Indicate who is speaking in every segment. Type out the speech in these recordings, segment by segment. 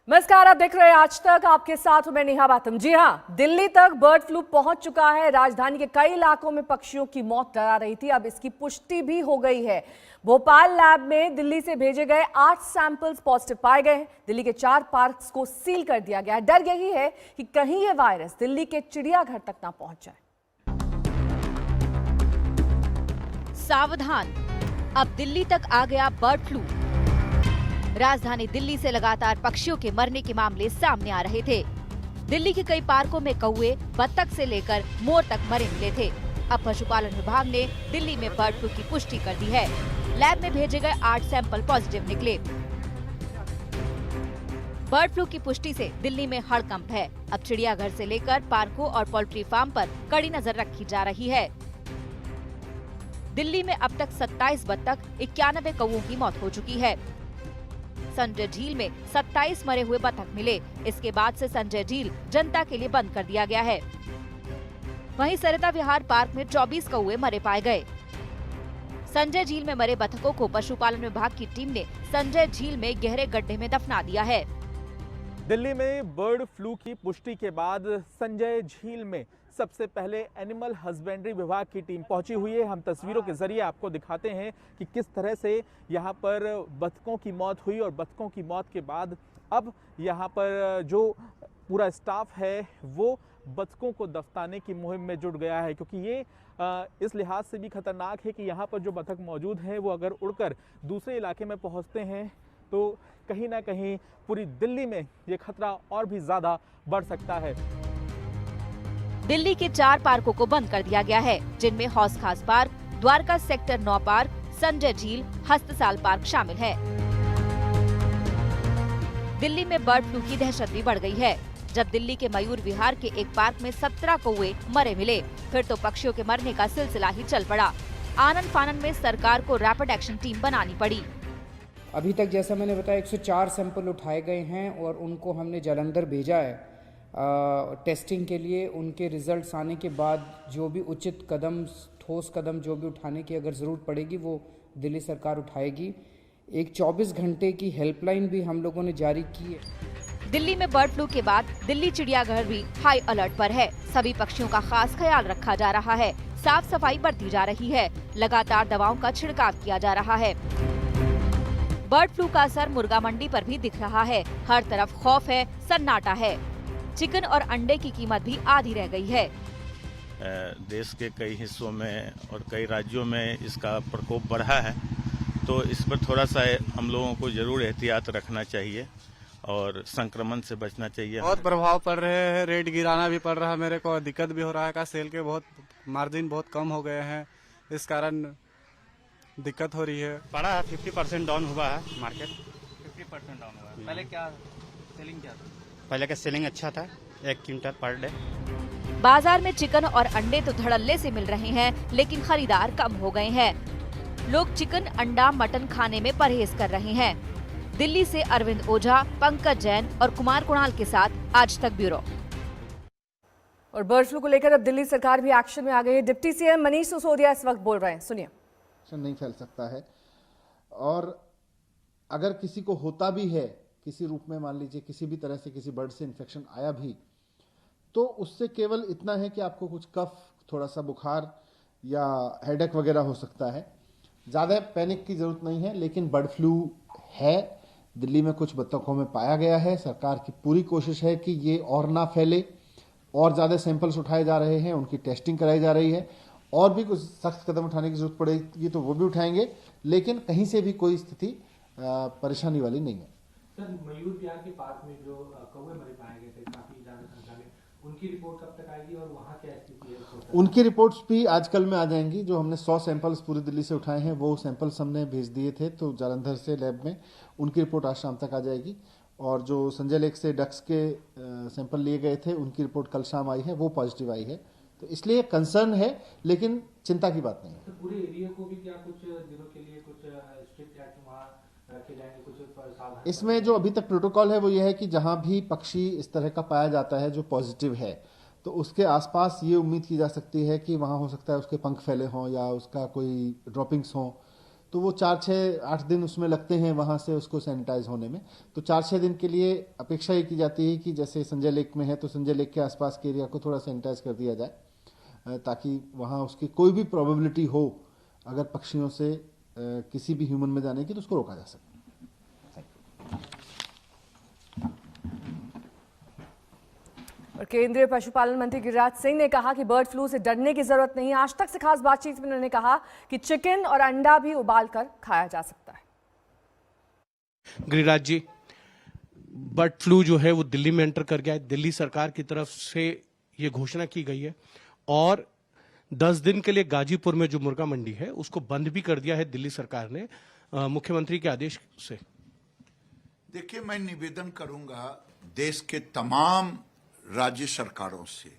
Speaker 1: नमस्कार, आप देख रहे हैं आज तक। आपके साथ हूं मैं नेहा बातम। जी हां, दिल्ली तक बर्ड फ्लू पहुंच चुका है। राजधानी के कई इलाकों में पक्षियों की मौत डरा रही थी, अब इसकी पुष्टि भी हो गई है। भोपाल लैब में दिल्ली से भेजे गए 8 सैंपल्स पॉजिटिव पाए गए हैं। दिल्ली के 4 पार्क्स को सील कर दिया गया है। डर यही है कि कहीं ये वायरस दिल्ली के चिड़ियाघर तक ना पहुंच जाए।
Speaker 2: सावधान, अब दिल्ली तक आ गया बर्ड फ्लू। राजधानी दिल्ली से लगातार पक्षियों के मरने के मामले सामने आ रहे थे। दिल्ली के कई पार्कों में कौवे, बत्तख से लेकर मोर तक मरे मिले थे। अब पशुपालन विभाग ने दिल्ली में बर्ड फ्लू की पुष्टि कर दी है। लैब में भेजे गए 8 सैंपल पॉजिटिव निकले। बर्ड फ्लू की पुष्टि से दिल्ली में हड़कंप है। अब चिड़ियाघर से लेकर पार्कों और पोल्ट्री फार्म पर कड़ी नजर रखी जा रही है। दिल्ली में अब तक 27 बत्तख, 91 कौवों की मौत हो चुकी है। संजय झील में 27 मरे हुए बतख मिले। इसके बाद से संजय झील जनता के लिए बंद कर दिया गया है। वहीं सरिता विहार पार्क में 24 कौवे मरे पाए गए। संजय झील में मरे बतखों को पशुपालन विभाग की टीम ने संजय झील में गहरे गड्ढे में दफना दिया है।
Speaker 3: दिल्ली में बर्ड फ्लू की पुष्टि के बाद संजय झील में सबसे पहले एनिमल हस्बेंड्री विभाग की टीम पहुंची हुई है। हम तस्वीरों के जरिए आपको दिखाते हैं कि किस तरह से यहां पर बतखों की मौत हुई और बतखों की मौत के बाद अब यहां पर जो पूरा स्टाफ है वो बतखों को दफनाने की मुहिम में जुट गया है, क्योंकि ये इस लिहाज से भी खतरनाक है कि यहाँ पर जो बतख मौजूद हैं वो अगर उड़कर दूसरे इलाके में पहुँचते हैं तो कहीं ना कहीं पूरी दिल्ली में ये खतरा और भी ज्यादा बढ़ सकता है।
Speaker 2: दिल्ली के 4 पार्कों को बंद कर दिया गया है, जिनमें हौस खास park, Dwarka sector 9 park, Sanjay झील, हस्तसाल पार्क शामिल है। दिल्ली में बर्ड फ्लू की दहशत भी बढ़ गई है। जब दिल्ली के मयूर विहार के एक पार्क में 17 कौवे मरे मिले, फिर तो पक्षियों के मरने का सिलसिला ही चल पड़ा। आनन फानन में सरकार को रैपिड एक्शन टीम बनानी पड़ी।
Speaker 4: अभी तक जैसा मैंने बताया 104 सैंपल उठाए गए हैं और उनको हमने जालंधर भेजा है टेस्टिंग के लिए। उनके रिजल्ट्स आने के बाद जो भी उचित कदम, ठोस कदम जो भी उठाने की अगर ज़रूरत पड़ेगी वो दिल्ली सरकार उठाएगी। एक 24 घंटे की हेल्पलाइन भी हम लोगों ने जारी की है।
Speaker 2: दिल्ली में बर्ड फ्लू के बाद दिल्ली चिड़ियाघर भी हाई अलर्ट पर है। सभी पक्षियों का खास ख्याल रखा जा रहा है। साफ सफाई बरती जा रही है। लगातार दवाओं का छिड़काव किया जा रहा है। बर्ड फ्लू का असर मुर्गा मंडी पर भी दिख रहा है। हर तरफ खौफ है, सन्नाटा है। चिकन और अंडे की कीमत भी आधी रह गई है।
Speaker 5: देश के कई हिस्सों में और कई राज्यों में इसका प्रकोप बढ़ा है, तो इस पर थोड़ा सा हम लोगों को जरूर एहतियात रखना चाहिए और संक्रमण से बचना चाहिए।
Speaker 6: बहुत प्रभाव पड़ रहे हैं, रेट गिराना भी पड़ रहा है, मेरे को दिक्कत भी हो रहा है का सेल के बहुत मार्जिन बहुत कम हो गए हैं, इस कारण दिक्कत हो रही है।
Speaker 7: पड़ा है 50% डाउन हुआ है मार्केट। 50% डाउन हुआ है। पहले क्या सेलिंग क्या था? पहले का सेलिंग अच्छा था, 1 क्विंटल पर डे।
Speaker 2: बाजार में चिकन और अंडे तो धड़ल्ले से मिल रहे हैं, लेकिन खरीदार कम हो गए हैं। लोग चिकन, अंडा, मटन खाने में परहेज कर रहे हैं। दिल्ली से अरविंद ओझा, पंकज जैन और कुमार कुणाल के साथ आज तक ब्यूरो।
Speaker 1: और बर्ड फ्लू को लेकर अब दिल्ली सरकार भी एक्शन में आ गई है। डिप्टी सीएम मनीष सिसोदिया इस वक्त बोल रहे हैं, सुनिए।
Speaker 8: नहीं फैल सकता है, और अगर किसी को होता भी है किसी रूप में, मान लीजिए किसी भी तरह से किसी बर्ड से इन्फेक्शन आया भी, तो उससे केवल इतना है कि आपको कुछ कफ, थोड़ा सा बुखार या हेडेक वगैरह हो सकता है। ज़्यादा पैनिक की जरूरत नहीं है, लेकिन बर्ड फ्लू है, दिल्ली में कुछ बत्तखों में पाया गया है। सरकार की पूरी कोशिश है कि ये और ना फैले, और ज़्यादा सैंपल्स उठाए जा रहे हैं, उनकी टेस्टिंग कराई जा रही है, और भी कुछ सख्त कदम उठाने की जरूरत पड़ेगी तो वो भी उठाएंगे, लेकिन कहीं से भी कोई स्थिति परेशानी वाली नहीं है।
Speaker 9: सर, मयूर विहार के पार्क में जो कौवे मरे पाए गए थे काफी ज्यादा संख्या में, उनकी रिपोर्ट कब तक आएगी और वहाँ क्या स्थिति है?
Speaker 8: उनकी रिपोर्ट्स भी आजकल में आ जाएंगी। जो हमने 100 सैंपल्स पूरी दिल्ली से उठाए हैं वो सैंपल्स हमने भेज दिए थे तो जालंधर से लैब में, उनकी रिपोर्ट आज शाम तक आ जाएगी। और जो संजय लेक से डक्स के सैंपल लिए गए थे उनकी रिपोर्ट कल शाम आई है, वो पॉजिटिव आई है। तो इसलिए कंसर्न है, लेकिन चिंता की बात नहीं है।
Speaker 9: तो पूरे एरिया को भी क्या कुछ दिनों के लिए कुछ स्ट्रिक्ट एक्ट वहाँ रखे जाएंगे, कुछ सावधान?
Speaker 8: इसमें जो अभी तक प्रोटोकॉल है वो ये है कि जहां भी पक्षी इस तरह का पाया जाता है जो पॉजिटिव है, तो उसके आसपास ये उम्मीद की जा सकती है कि वहाँ हो सकता है उसके पंख फैले हों या उसका कोई ड्रॉपिंग्स हों, तो तो वो 4-6-8 दिन उसमें लगते हैं वहाँ से उसको सैनिटाइज होने में। तो 4-6 दिन के लिए अपेक्षा ये की जाती है कि जैसे संजय लेक में है तो संजय लेक के आसपास के एरिया को थोड़ा सैनिटाइज कर दिया जाए, ताकि वहाँ उसकी कोई भी प्रोबेबिलिटी हो अगर पक्षियों से किसी भी ह्यूमन में जाने की तो उसको रोका जा सके।
Speaker 1: और केंद्रीय पशुपालन मंत्री गिरिराज सिंह ने कहा कि बर्ड फ्लू से डरने की जरूरत नहीं है। आज तक से खास बातचीत में उन्होंने कहा कि चिकन और अंडा भी उबालकर खाया जा सकता है।
Speaker 10: गिरिराज जी, बर्ड फ्लू जो है वो दिल्ली में एंटर कर गया है। दिल्ली सरकार की तरफ से ये घोषणा की गई है और 10 दिन के लिए गाजीपुर में जो मुर्गा मंडी है उसको बंद भी कर दिया है दिल्ली सरकार ने मुख्यमंत्री के आदेश से।
Speaker 11: देखिए, मैं निवेदन करूंगा देश के तमाम राज्य सरकारों से।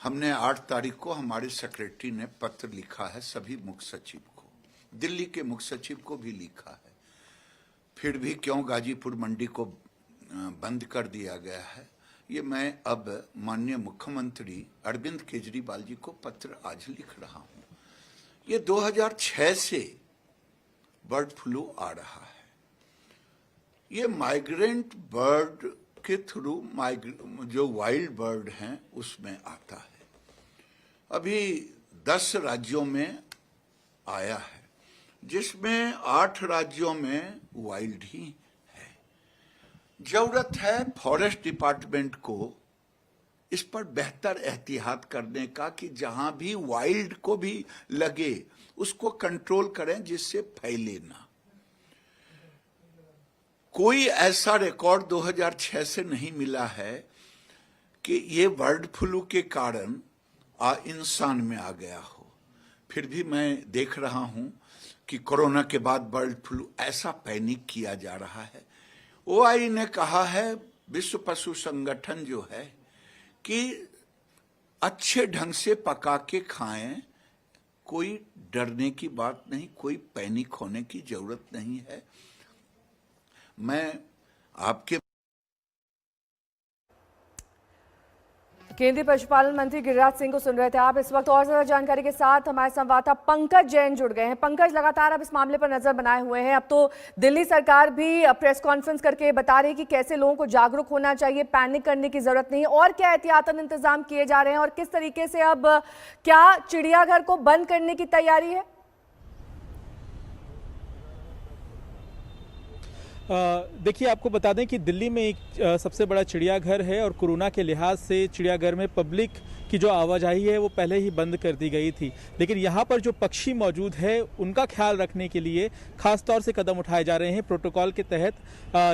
Speaker 11: हमने 8 तारीख को हमारे सेक्रेटरी ने पत्र लिखा है सभी मुख्य सचिव को, दिल्ली के मुख्य सचिव को भी लिखा है। फिर भी क्यों गाजीपुर मंडी को बंद कर दिया गया है, ये मैं अब माननीय मुख्यमंत्री अरविंद केजरीवाल जी को पत्र आज लिख रहा हूं। ये 2006 से बर्ड फ्लू आ रहा है। ये माइग्रेंट बर्ड के थ्रू जो वाइल्ड बर्ड हैं उसमें आता है। अभी 10 राज्यों में आया है, जिसमें 8 राज्यों में वाइल्ड ही है। जरूरत है फॉरेस्ट डिपार्टमेंट को इस पर बेहतर एहतियात करने का कि जहां भी वाइल्ड को भी लगे उसको कंट्रोल करें जिससे फैले ना। कोई ऐसा रिकॉर्ड 2006 से नहीं मिला है कि ये बर्ड फ्लू के कारण इंसान में आ गया हो। फिर भी मैं देख रहा हूं कि कोरोना के बाद बर्ड फ्लू ऐसा पैनिक किया जा रहा है। ओआई ने कहा है, विश्व पशु संगठन जो है, कि अच्छे ढंग से पका के खाएं, कोई डरने की बात नहीं, कोई पैनिक होने की जरूरत नहीं है। मैं आपके
Speaker 1: केंद्रीय पशुपालन मंत्री गिरिराज सिंह को सुन रहे थे आप। इस वक्त और ज्यादा जानकारी के साथ हमारे संवाददाता पंकज जैन जुड़ गए हैं। पंकज, लगातार अब इस मामले पर नजर बनाए हुए हैं। अब तो दिल्ली सरकार भी प्रेस कॉन्फ्रेंस करके बता रही है कि कैसे लोगों को जागरूक होना चाहिए, पैनिक करने की जरूरत नहीं, और क्या एहतियातन इंतजाम किए जा रहे हैं और किस तरीके से अब क्या चिड़ियाघर को बंद करने की तैयारी है?
Speaker 3: देखिए, आपको बता दें कि दिल्ली में एक सबसे बड़ा चिड़ियाघर है और कोरोना के लिहाज से चिड़ियाघर में पब्लिक की जो आवाजाही है वो पहले ही बंद कर दी गई थी। लेकिन यहाँ पर जो पक्षी मौजूद है उनका ख्याल रखने के लिए खास तौर से कदम उठाए जा रहे हैं। प्रोटोकॉल के तहत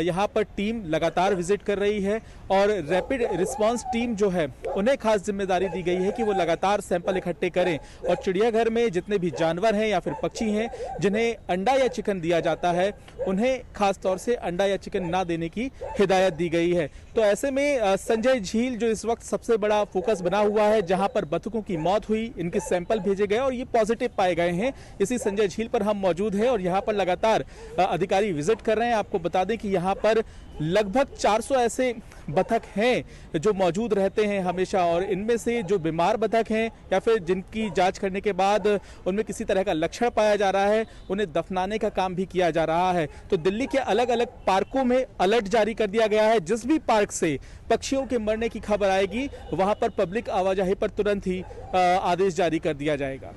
Speaker 3: यहाँ पर टीम लगातार विजिट कर रही है और रैपिड रिस्पांस टीम जो है उन्हें खास जिम्मेदारी दी गई है कि वो लगातार सैंपल इकट्ठे करें और चिड़ियाघर में जितने भी जानवर हैं या फिर पक्षी हैं जिन्हें अंडा या चिकन दिया जाता है उन्हें खास तौर से अंडा या चिकन ना देने की हिदायत दी गई है। तो ऐसे में संजय झील जो इस वक्त सबसे बड़ा फोकस बना हुआ है, जहां पर बतखों की मौत हुई, इनके सैंपल भेजे गए और ये पॉजिटिव पाए गए हैं, इसी संजय झील पर हम मौजूद हैं और यहाँ पर लगातार अधिकारी विजिट कर रहे हैं। आपको बता दें कि यहाँ पर लगभग 400 ऐसे बतख हैं जो मौजूद रहते हैं हमेशा, और इनमें से जो बीमार बतख हैं या फिर जिनकी जांच करने के बाद उनमें किसी तरह का लक्षण पाया जा रहा है, उन्हें दफनाने का काम भी किया जा रहा है। तो दिल्ली के अलग अलग पार्कों में अलर्ट जारी कर दिया गया है। जिस भी पार्क से पक्षियों के मरने की खबर आएगी वहां पर पब्लिक आवाजाही पर तुरंत ही आदेश जारी कर दिया जाएगा।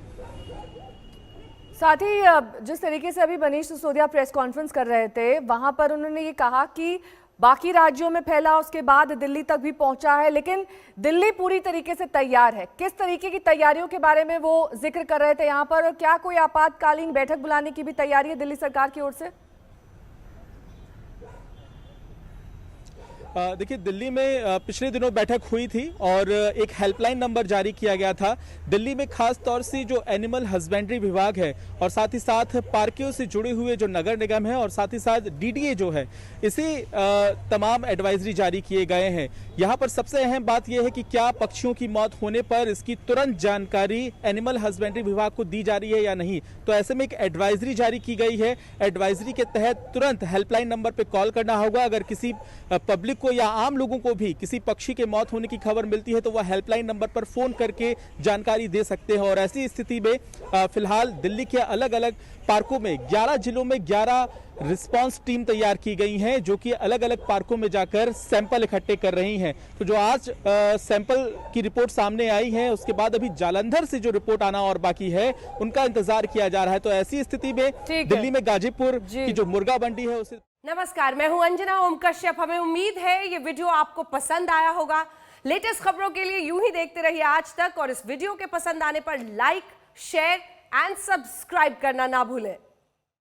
Speaker 1: साथ ही जिस तरीके से अभी मनीष सिसोदिया प्रेस कॉन्फ्रेंस कर रहे थे वहां पर उन्होंने ये कहा कि बाकी राज्यों में फैला, उसके बाद दिल्ली तक भी पहुंचा है, लेकिन दिल्ली पूरी तरीके से तैयार है। किस तरीके की तैयारियों के बारे में वो जिक्र कर रहे थे यहाँ पर, और क्या कोई आपातकालीन बैठक बुलाने की भी तैयारी है दिल्ली सरकार की ओर से?
Speaker 3: देखिए, दिल्ली में पिछले दिनों बैठक हुई थी और एक हेल्पलाइन नंबर जारी किया गया था। दिल्ली में खास तौर से जो एनिमल हस्बेंड्री विभाग है और साथ ही साथ पार्कों से जुड़े हुए जो नगर निगम है और साथ ही साथ डीडीए जो है, इसे तमाम एडवाइजरी जारी किए गए हैं। यहाँ पर सबसे अहम बात यह है कि क्या पक्षियों की मौत होने पर इसकी तुरंत जानकारी एनिमल हस्बेंड्री विभाग को दी जा रही है या नहीं। तो ऐसे में एक एडवाइजरी जारी की गई है। एडवाइजरी के तहत तुरंत हेल्पलाइन नंबर पर कॉल करना होगा अगर किसी पब्लिक को या आम लोगों को भी किसी पक्षी के मौत होने की खबर मिलती है तो वह हेल्पलाइन नंबर पर फोन करके जानकारी दे सकते हैं। और ऐसी स्थिति में फिलहाल दिल्ली के अलग अलग पार्कों में 11 जिलों में 11 रिस्पांस टीम तैयार की गई हैं जो कि अलग अलग पार्कों में जाकर सैंपल इकट्ठे कर रही हैं। तो जो आज सैंपल की रिपोर्ट सामने आई है उसके बाद अभी जालंधर से जो रिपोर्ट आना और बाकी है उनका इंतजार किया जा रहा है। तो ऐसी स्थिति में दिल्ली में गाजीपुर की जो मुर्गा मंडी है उसे।
Speaker 12: नमस्कार, मैं हूं अंजना ओम कश्यप। हमें उम्मीद है ये वीडियो आपको पसंद आया होगा। लेटेस्ट खबरों के लिए यूं ही देखते रहिए आज तक और इस वीडियो के पसंद आने पर लाइक, शेयर एंड सब्सक्राइब करना ना भूलें।